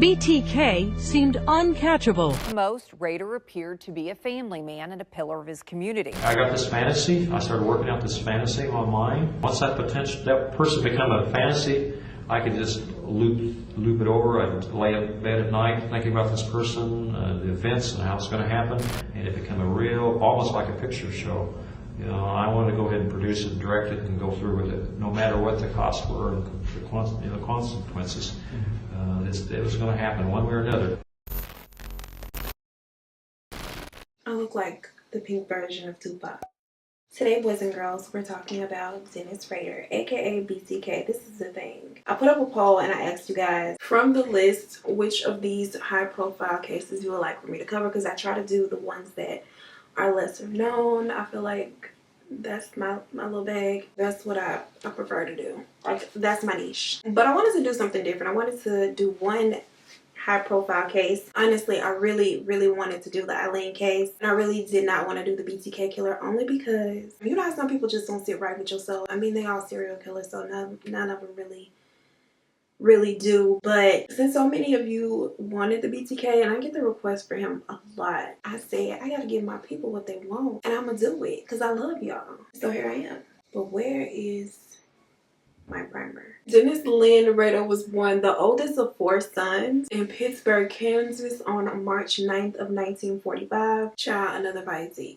BTK seemed uncatchable. Most, Rader appeared to be a family man and a pillar of his community. I got this fantasy. I started working out this fantasy in my mind. Once that person become a fantasy, I could just loop it over. I'd lay in bed at night thinking about this person, the events, and how it's going to happen, and it became a real, almost like a picture show. You know, I wanted to go ahead and produce it, direct it, and go through with it, no matter what the costs were and the consequences. It was going to happen one way or another. I look like the pink version of Tupac. Today, boys and girls, we're talking about Dennis Rader, aka BTK. This is the thing. I put up a poll and I asked you guys from the list which of these high profile cases you would like for me to cover, because I try to do the ones that are lesser known. I feel like that's my little bag. That's what I prefer to do. Like, that's my niche. But I wanted to do something different. I wanted to do one high profile case. Honestly, I really wanted to do the Eileen case, and I really did not want to do the BTK killer, only because you know how some people just don't sit right with yourself. I mean, they all serial killers, so none of them really do. But since so many of you wanted the BTK, and I get the request for him a lot, I said I gotta give my people what they want, and I'm gonna do it because I love y'all. So here I am. But where is my primer? Dennis Lynn Rader was born, the oldest of 4 sons, in Pittsburgh, Kansas on March 9th of 1945. Child, another Pisces.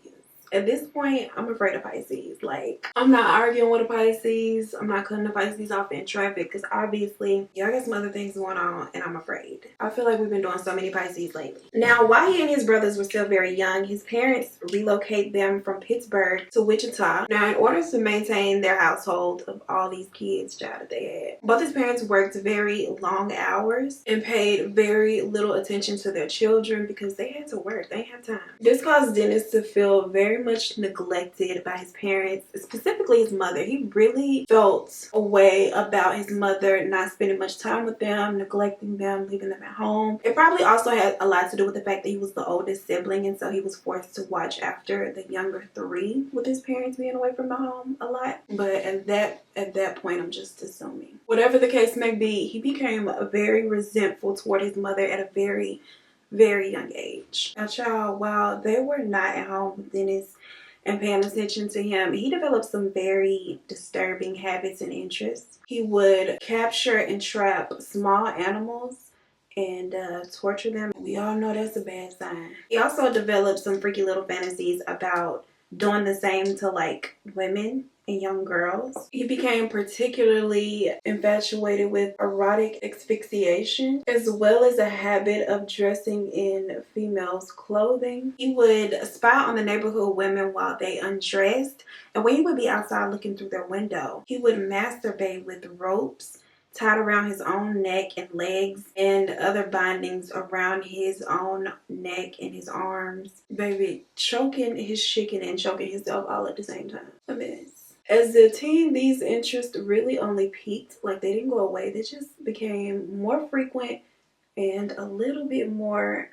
At this point, I'm afraid of Pisces. Like, I'm not arguing with a Pisces. I'm not cutting the Pisces off in traffic, because obviously y'all got some other things going on and I'm afraid. I feel like we've been doing so many Pisces lately. Now, while he and his brothers were still very young, his parents relocate them from Pittsburgh to Wichita. Now, in order to maintain their household of all these kids, child, that they had, both his parents worked very long hours and paid very little attention to their children because they had to work. They didn't have time. This caused Dennis to feel very much neglected by his parents, specifically his mother. He really felt a way about his mother not spending much time with them, neglecting them, leaving them at home. It probably also had a lot to do with the fact that he was the oldest sibling, and so he was forced to watch after the younger 3, with his parents being away from the home a lot. But at that point, I'm just assuming. Whatever the case may be, he became very resentful toward his mother at a very young age. Now, child, while they were not at home with Dennis and paying attention to him, he developed some very disturbing habits and interests. He would capture and trap small animals and torture them. We all know that's a bad sign. He also developed some freaky little fantasies about doing the same to, like, women and young girls. He became particularly infatuated with erotic asphyxiation, as well as a habit of dressing in females' clothing. He would spy on the neighborhood women while they undressed, and when he would be outside looking through their window, he would masturbate with ropes tied around his own neck and legs, and other bindings around his own neck and his arms. Baby, choking his chicken and choking himself all at the same time. A mess. As a teen, these interests really only peaked. Like, they didn't go away. They just became more frequent and a little bit more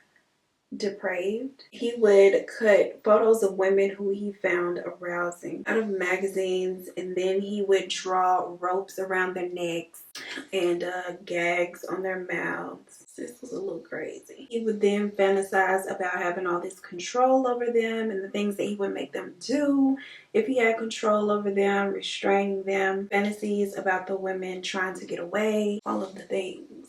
depraved. He would cut photos of women who he found arousing out of magazines, and then he would draw ropes around their necks and gags on their mouths. This was a little crazy. He would then fantasize about having all this control over them and the things that he would make them do if he had control over them, restraining them, fantasies about the women trying to get away, all of the things,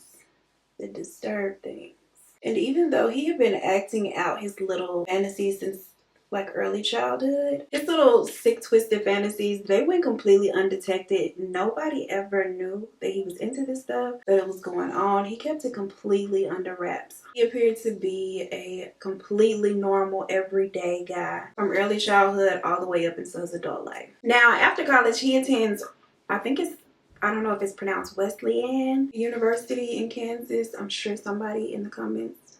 the disturbed things. And even though he had been acting out his little fantasies since, like, early childhood, his little sick, twisted fantasies, they went completely undetected. Nobody ever knew that he was into this stuff, that it was going on. He kept it completely under wraps. He appeared to be a completely normal, everyday guy from early childhood all the way up into his adult life. Now, after college, he attends, I don't know if it's pronounced Wesleyan University in Kansas. I'm sure somebody in the comments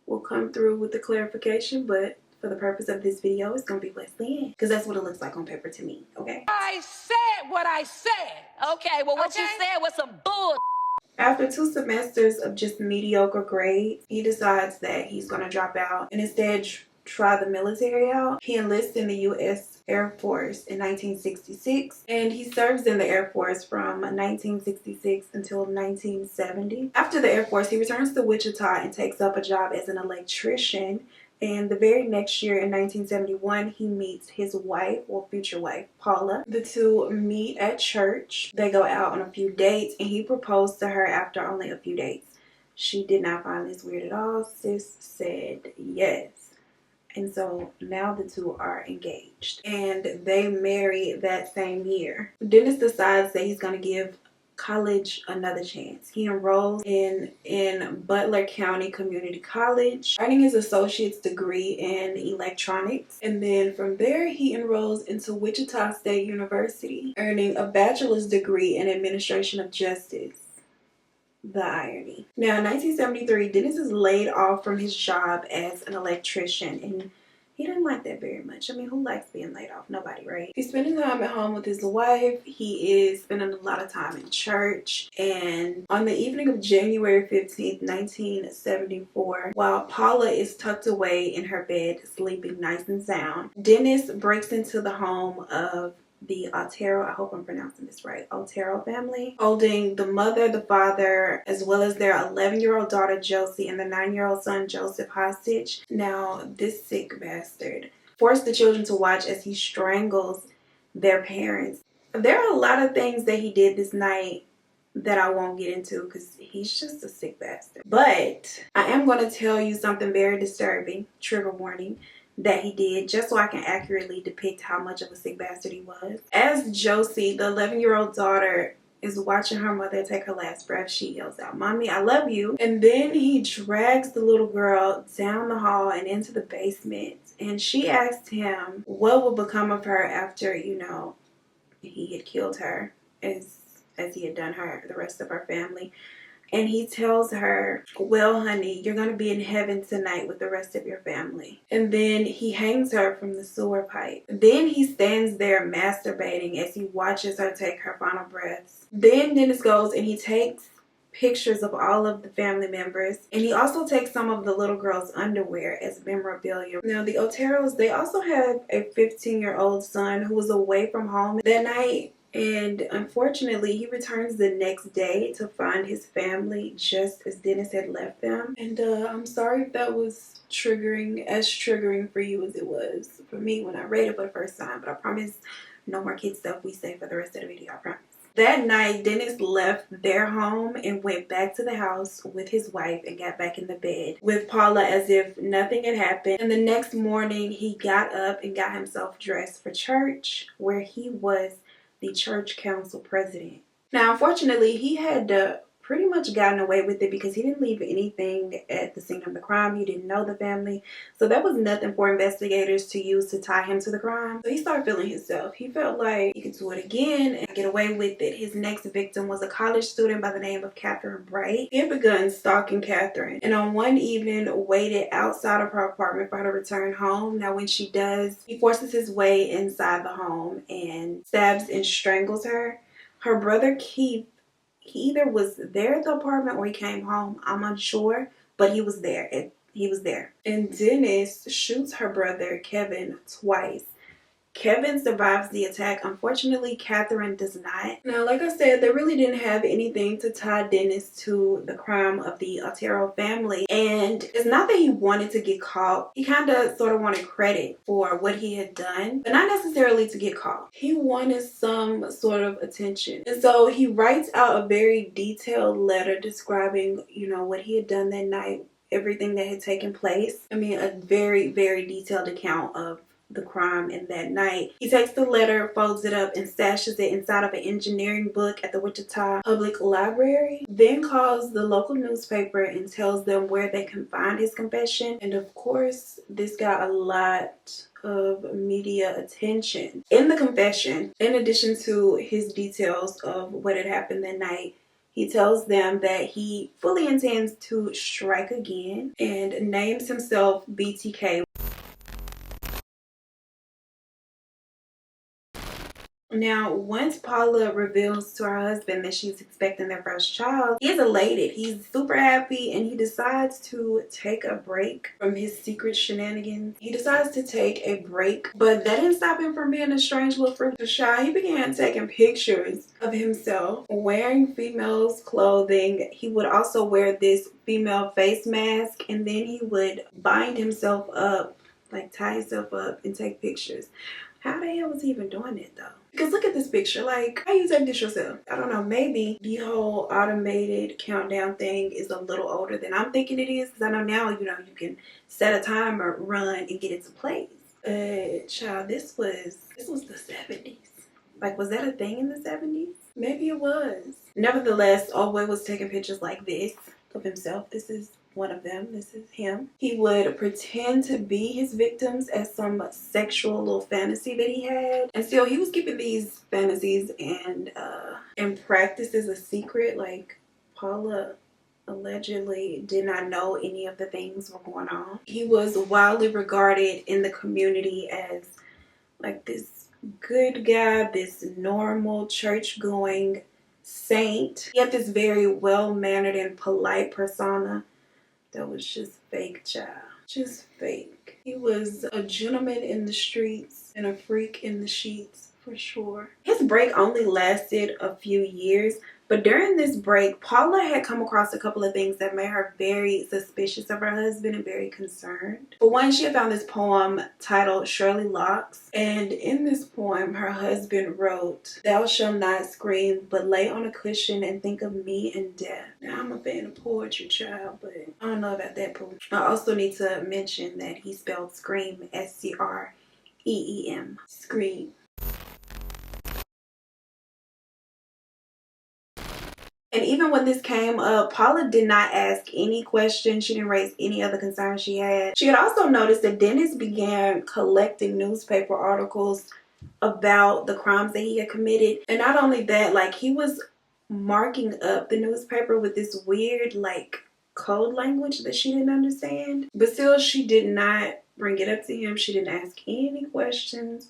will come through with the clarification, but for the purpose of this video, it's gonna be Wesleyan, because that's what it looks like on paper to me, okay? I said what I said. Okay, well, what you said was some bull. After 2 semesters of just mediocre grades, he decides that he's gonna drop out and instead try the military out. He enlists in the U.S. Air Force in 1966, and he serves in the Air Force from 1966 until 1970. After the Air Force, he returns to Wichita and takes up a job as an electrician. And the very next year in 1971, he meets his wife, or future wife, Paula. The two meet at church. They go out on a few dates, and he proposed to her after only a few dates. She did not find this weird at all. Sis said yes. And so now the two are engaged. And they marry that same year. Dennis decides that he's going to give college another chance. He enrolls in Butler County Community College, earning his associate's degree in electronics. And then from there, he enrolls into Wichita State University, earning a bachelor's degree in administration of justice. The irony. Now, in 1973, Dennis is laid off from his job as an electrician, and he didn't like that very much. I mean, who likes being laid off? Nobody, right? He's spending time at home with his wife. He is spending a lot of time in church. And on the evening of January 15th, 1974, while Paula is tucked away in her bed, sleeping nice and sound, Dennis breaks into the home of the Otero, I hope I'm pronouncing this right, Otero family, holding the mother, the father, as well as their 11-year-old daughter Josie and the 9-year-old son Joseph hostage. Now, this sick bastard forced the children to watch as he strangles their parents. There are a lot of things that he did this night that I won't get into because he's just a sick bastard. But I am going to tell you something very disturbing, trigger warning, that he did, just so I can accurately depict how much of a sick bastard he was. As Josie, the 11-year-old daughter, is watching her mother take her last breath, she yells out, "Mommy, I love you." And then he drags the little girl down the hall and into the basement. And she asked him what would become of her after, you know, he had killed her as he had done her, the rest of her family. And he tells her, "Well, honey, you're going to be in heaven tonight with the rest of your family." And then he hangs her from the sewer pipe. Then he stands there masturbating as he watches her take her final breaths. Then Dennis goes and he takes pictures of all of the family members. And he also takes some of the little girl's underwear as memorabilia. Now, the Oteros, they also have a 15-year-old son who was away from home that night. And unfortunately, he returns the next day to find his family just as Dennis had left them. And I'm sorry if that was as triggering for you as it was for me when I read it for the first time. But I promise no more kid stuff we say for the rest of the video, I promise. That night, Dennis left their home and went back to the house with his wife and got back in the bed with Paula as if nothing had happened. And the next morning, he got up and got himself dressed for church, where he was the church council president. Now, unfortunately, he had pretty much gotten away with it because he didn't leave anything at the scene of the crime. He didn't know the family. So that was nothing for investigators to use to tie him to the crime. So he started feeling himself. He felt like he could do it again and get away with it. His next victim was a college student by the name of Catherine Bright. He had begun stalking Catherine, and on one evening waited outside of her apartment for her to return home. Now, when she does, he forces his way inside the home and stabs and strangles her. Her brother Keith, he either was there at the apartment or he came home. I'm unsure, but he was there. And Dennis shoots her brother Kevin twice. Kevin survives the attack. Unfortunately, Catherine does not. Now, like I said, they really didn't have anything to tie Dennis to the crime of the Otero family. And it's not that he wanted to get caught. He kind of sort of wanted credit for what he had done, but not necessarily to get caught. He wanted some sort of attention. And so he writes out a very detailed letter describing, you know, what he had done that night, everything that had taken place. I mean, a very, very detailed account of the crime in that night. He takes the letter, folds it up, and stashes it inside of an engineering book at the Wichita Public Library. Then calls the local newspaper and tells them where they can find his confession. And of course, this got a lot of media attention. In the confession, in addition to his details of what had happened that night, he tells them that he fully intends to strike again and names himself BTK. Now, once Paula reveals to her husband that she's expecting their first child, he's elated. He's super happy, and he decides to take a break from his secret shenanigans. He decides to take a break, but that didn't stop him from being a strange little freak of shy. He began taking pictures of himself wearing females' clothing. He would also wear this female face mask, and then he would bind himself up, like tie himself up and take pictures. How the hell was he even doing it though? Because look at this picture. Like, how you take this yourself? I don't know. Maybe the whole automated countdown thing is a little older than I'm thinking it is. Because I know now, you know, you can set a timer, run, and get it to place. Child, this was the 70s. Like, was that a thing in the 70s? Maybe it was. Nevertheless, Old was taking pictures like this of himself. This is one of them. This is him. He would pretend to be his victims as some sexual little fantasy that he had, and still he was keeping these fantasies and practice as a secret. Like, Paula allegedly did not know any of the things were going on. He was widely regarded in the community as like this good guy, this normal church-going saint. He had this very well-mannered and polite persona that was just fake, child. Just fake. He was a gentleman in the streets and a freak in the sheets, for sure. His break only lasted a few years, but during this break, Paula had come across a couple of things that made her very suspicious of her husband and very concerned. For one, she had found this poem titled Shirley Locks, and in this poem, her husband wrote, "Thou shalt not scream, but lay on a cushion and think of me and death." Now, I'm a fan of poetry, child, but I don't know about that poem. I also need to mention that he spelled scream, S-C-R-E-E-M. Scream. And even when this came up, Paula did not ask any questions. She didn't raise any other concerns she had. She had also noticed that Dennis began collecting newspaper articles about the crimes that he had committed. And not only that, like, he was marking up the newspaper with this weird, like, code language that she didn't understand. But still, she did not bring it up to him. She didn't ask any questions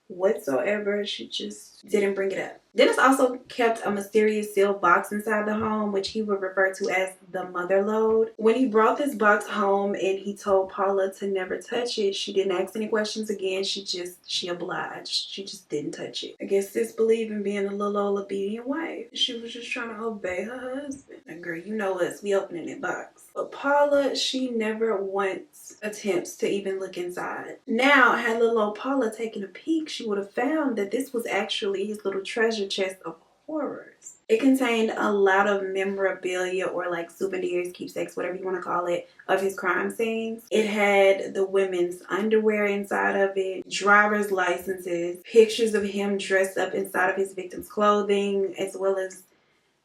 whatsoever. She just didn't bring it up. Dennis also kept a mysterious sealed box inside the home, which he would refer to as the mother load. When he brought this box home and he told Paula to never touch it, she didn't ask any questions again. She obliged. She just didn't touch it. I guess sis believed in being a little old obedient wife. She was just trying to obey her husband. And girl, you know us, we opening that box. But Paula, she never once attempts to even look inside. Now, had little old Paula taken a peek, she would have found that this was actually his little treasure chest of horrors. It contained a lot of memorabilia, or like souvenirs, keepsakes, whatever you want to call it, of his crime scenes. It had the women's underwear inside of it, driver's licenses, pictures of him dressed up inside of his victim's clothing, as well as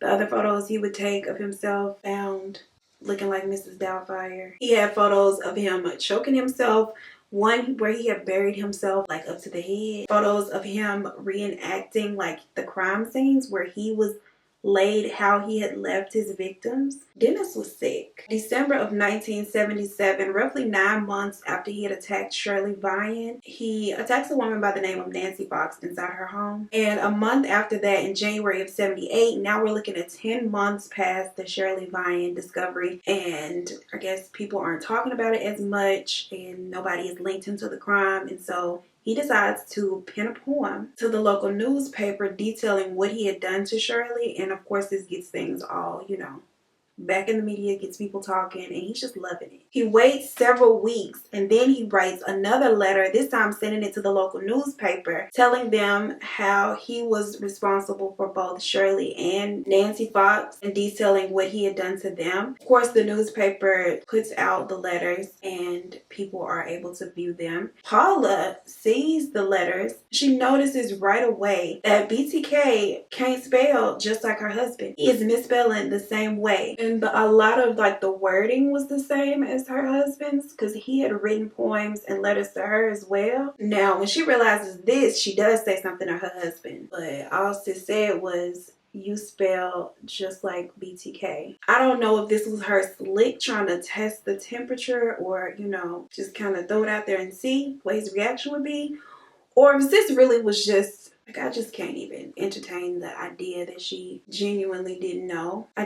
the other photos he would take of himself found looking like Mrs. Doubtfire. He had photos of him choking himself, one where he had buried himself like up to the head. Photos of him reenacting like the crime scenes where he was laid how he had left his victims. Dennis was sick. December of 1977, roughly 9 months after he had attacked Shirley Vaughn, he attacks a woman by the name of Nancy Fox inside her home. And a month after that, in January of 78, now we're looking at 10 months past the Shirley Vaughn discovery, and I guess people aren't talking about it as much and nobody has linked him to the crime, and so he decides to pen a poem to the local newspaper detailing what he had done to Shirley. And of course, this gets things all, you know, back in the media, gets people talking, and he's just loving it. He waits several weeks, and then he writes another letter, this time sending it to the local newspaper, telling them how he was responsible for both Shirley and Nancy Fox, and detailing what he had done to them. Of course, the newspaper puts out the letters, and people are able to view them. Paula sees the letters. She notices right away that BTK can't spell just like her husband. He is misspelling the same way. And a lot of like the wording was the same as her husband's, because he had written poems and letters to her as well. Now, when she realizes this, she does say something to her husband, but all she said was, "You spell just like BTK." I don't know if this was her slick trying to test the temperature, or, you know, just kind of throw it out there and see what his reaction would be, or if this really was just Like, I just can't even entertain the idea that she genuinely didn't know. I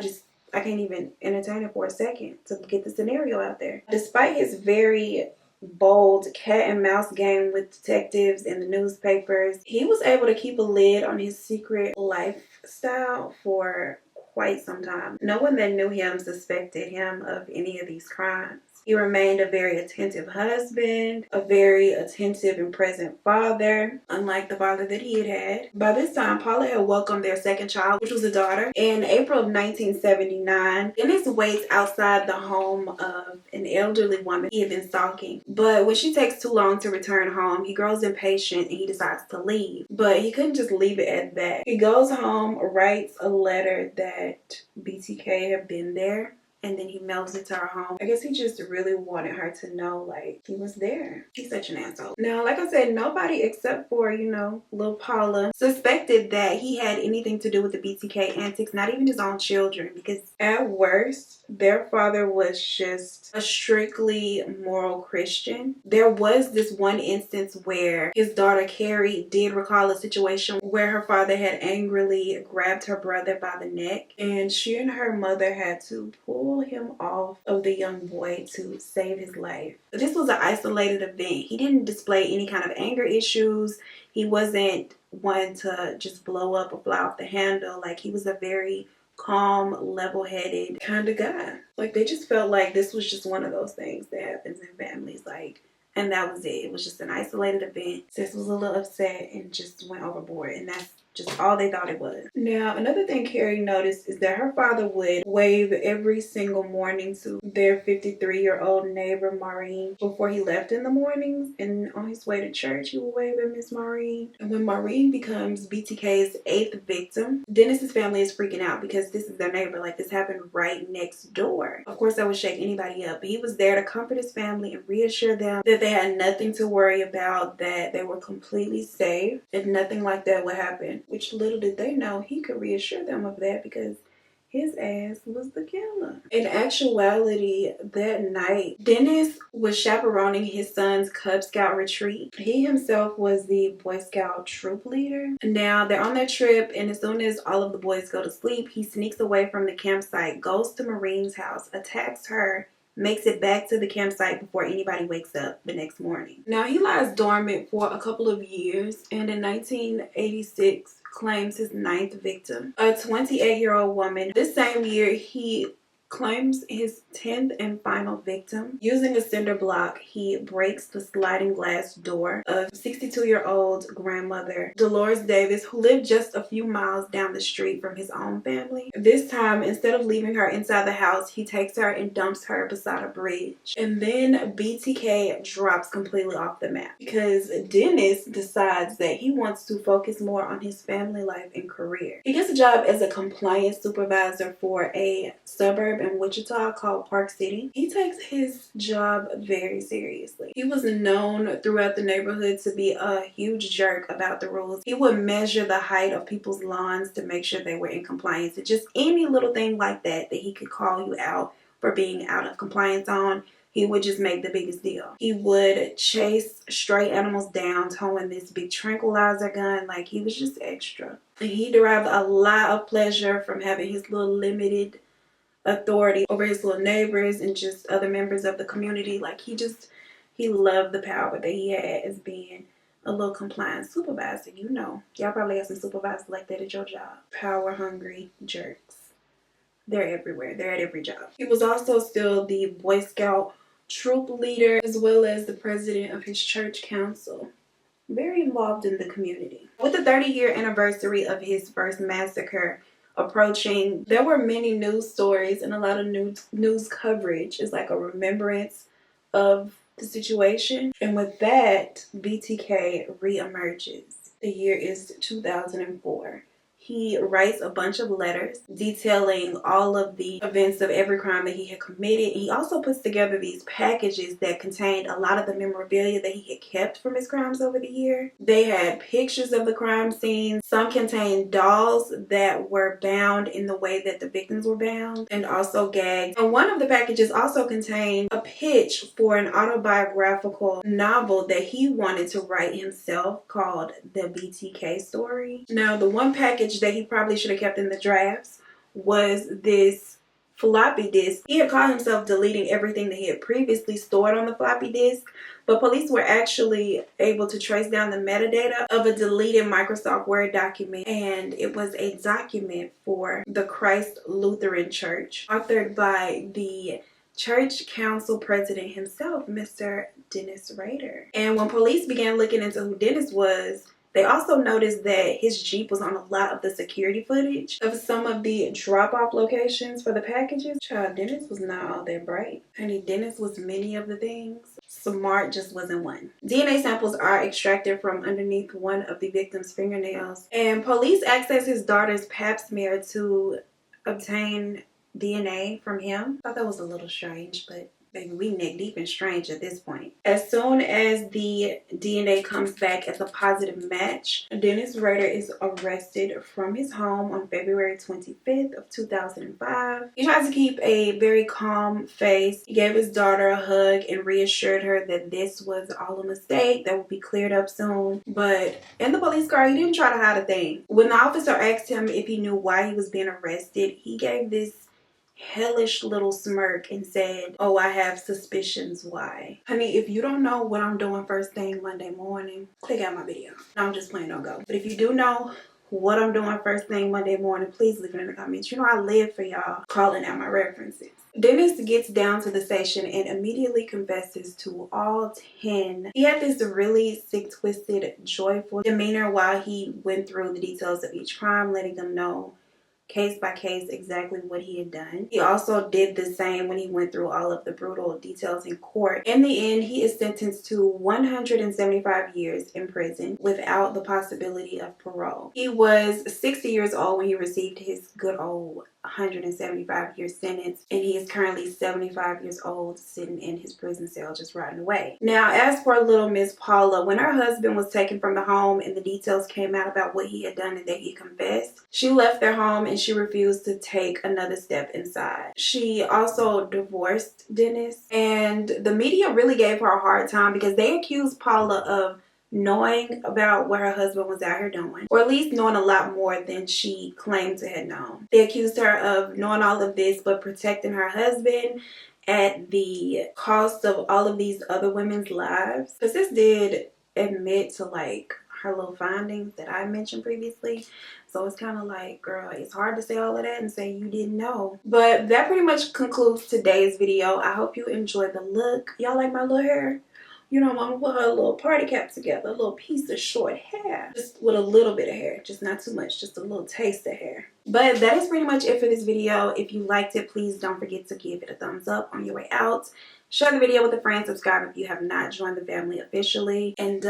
can't even entertain it for a second to get the scenario out there. Despite his very bold cat and mouse game with detectives and the newspapers, he was able to keep a lid on his secret lifestyle for quite some time. No one that knew him suspected him of any of these crimes. He remained a very attentive husband, a very attentive and present father, unlike the father that he had had. By this time, Paula had welcomed their second child, which was a daughter. In April of 1979, Dennis waits outside the home of an elderly woman he had been stalking. But when she takes too long to return home, he grows impatient and he decides to leave. But he couldn't just leave it at that. He goes home, writes a letter that BTK had been there, and then he mails it to her home. I guess he just really wanted her to know, like, he was there. He's such an asshole. Now, like I said, nobody except for, you know, little Paula suspected that he had anything to do with the BTK antics, not even his own children, because at worst, their father was just a strictly moral Christian. There was this one instance where his daughter Carrie did recall a situation where her father had angrily grabbed her brother by the neck, and she and her mother had to pull him off of the young boy to save his life. This was an isolated event. He didn't display any kind of anger issues. He wasn't one to just blow up or fly off the handle. Like, he was a very calm, level-headed kind of guy. Like, they just felt like this was just one of those things that happens in families, like, and that was it. It was just an isolated event. Sis was a little upset and just went overboard, and that's just all they thought it was. Now, another thing Carrie noticed is that her father would wave every single morning to their 53-year-old neighbor, Maureen, before he left in the mornings. And on his way to church, he would wave at Miss Maureen. And when Maureen becomes BTK's 8th victim, Dennis's family is freaking out because this is their neighbor. Like, this happened right next door. Of course, that would shake anybody up. But he was there to comfort his family and reassure them that they had nothing to worry about, that they were completely safe, and nothing like that would happen. Which little did they know, he could reassure them of that because his ass was the killer. In actuality, that night, Dennis was chaperoning his son's Cub Scout retreat. He himself was the Boy Scout troop leader. Now, they're on their trip, and as soon as all of the boys go to sleep, he sneaks away from the campsite, goes to Maureen's house, attacks her, makes it back to the campsite before anybody wakes up the next morning. Now, he lies dormant for a couple of years, and in 1986 claims his 9th victim, a 28-year-old woman. This same year, he claims his 10th and final victim. Using a cinder block, he breaks the sliding glass door of 62-year-old grandmother Dolores Davis, who lived just a few miles down the street from his own family. This time, instead of leaving her inside the house, he takes her and dumps her beside a bridge. And then BTK drops completely off the map because Dennis decides that he wants to focus more on his family life and career. He gets a job as a compliance supervisor for a suburb in Wichita called Park City. He takes his job very seriously. He was known throughout the neighborhood to be a huge jerk about the rules. He would measure the height of people's lawns to make sure they were in compliance, and just any little thing like that that he could call you out for being out of compliance on, he would just make the biggest deal. He would chase stray animals down, towing this big tranquilizer gun. Like, he was just extra. And he derived a lot of pleasure from having his little limited authority over his little neighbors and just other members of the community. Like, he loved the power that he had as being a little compliance supervisor. You know, y'all probably have some supervisors like that at your job. Power hungry jerks. They're everywhere. They're at every job. He was also still the Boy Scout troop leader, as well as the president of his church council. Very involved in the community. With the 30-year anniversary of his first massacre approaching, there were many news stories and a lot of news coverage. It's like a remembrance of the situation. And with that, BTK reemerges. The year is 2004. He writes a bunch of letters detailing all of the events of every crime that he had committed. He also puts together these packages that contained a lot of the memorabilia that he had kept from his crimes over the year. They had pictures of the crime scenes. Some contained dolls that were bound in the way that the victims were bound and also gagged. And one of the packages also contained a pitch for an autobiographical novel that he wanted to write himself called The BTK Story. Now, the one package that he probably should have kept in the drafts was this floppy disk. He had caught himself deleting everything that he had previously stored on the floppy disk, but police were actually able to trace down the metadata of a deleted Microsoft Word document, and it was a document for the Christ Lutheran Church, authored by the church council president himself, Mr. Dennis Rader. And when police began looking into who Dennis was, they also noticed that his Jeep was on a lot of the security footage of some of the drop-off locations for the packages. Child, Dennis was not all that bright. Honey, Dennis was many of the things. Smart just wasn't one. DNA samples are extracted from underneath one of the victim's fingernails. And police accessed his daughter's pap smear to obtain DNA from him. I thought that was a little strange, but baby, we neck deep in strange at this point. As soon as the DNA comes back as a positive match, Dennis Rader is arrested from his home on February 25th of 2005. He tries to keep a very calm face. He gave his daughter a hug and reassured her that this was all a mistake that would be cleared up soon. But in the police car, he didn't try to hide a thing. When the officer asked him if he knew why he was being arrested, he gave this hellish little smirk and said, "Oh, I have suspicions why." Honey, if you don't know what I'm doing first thing Monday morning, click out my video. No, I'm just playing, don't go. But if you do know what I'm doing first thing Monday morning, please leave it in the comments. You know I live for y'all calling out my references. Dennis gets down to the station and immediately confesses to all 10. He had this really sick, twisted, joyful demeanor while he went through the details of each crime, letting them know case by case exactly what he had done. He also did the same when he went through all of the brutal details in court. In the end, he is sentenced to 175 years in prison without the possibility of parole. He was 60 years old when he received his good old 175-year sentence, and he is currently 75 years old sitting in his prison cell just rotting away. Now, as for little Miss Paula, when her husband was taken from the home and the details came out about what he had done and that he confessed, she left their home and she refused to take another step inside. She also divorced Dennis, and the media really gave her a hard time because they accused Paula of knowing about what her husband was out here doing, or at least knowing a lot more than she claimed to have known. They accused her of knowing all of this but protecting her husband at the cost of all of these other women's lives. Because this did admit to like her little findings that I mentioned previously. So it's kind of like, girl, it's hard to say all of that and say you didn't know. But that pretty much concludes today's video. I hope you enjoyed the look. Y'all like my little hair? You know, Mama put her little party cap together, a little piece of short hair. Just with a little bit of hair, just not too much, just a little taste of hair. But that is pretty much it for this video. If you liked it, please don't forget to give it a thumbs up on your way out. Share the video with a friend, subscribe if you have not joined the family officially. And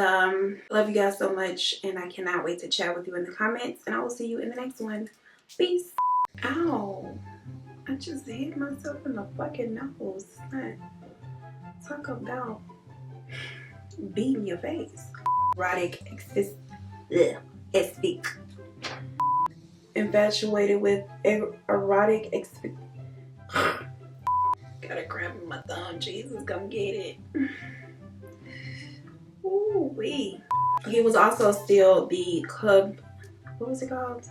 love you guys so much, and I cannot wait to chat with you in the comments. And I will see you in the next one. Peace. Ow. I just hit myself in the fucking nose. Talk about beating your face. Erotic infatuated with erotic gotta grab my thumb. Jesus, come get it. Ooh wee. He was also still the what was it called?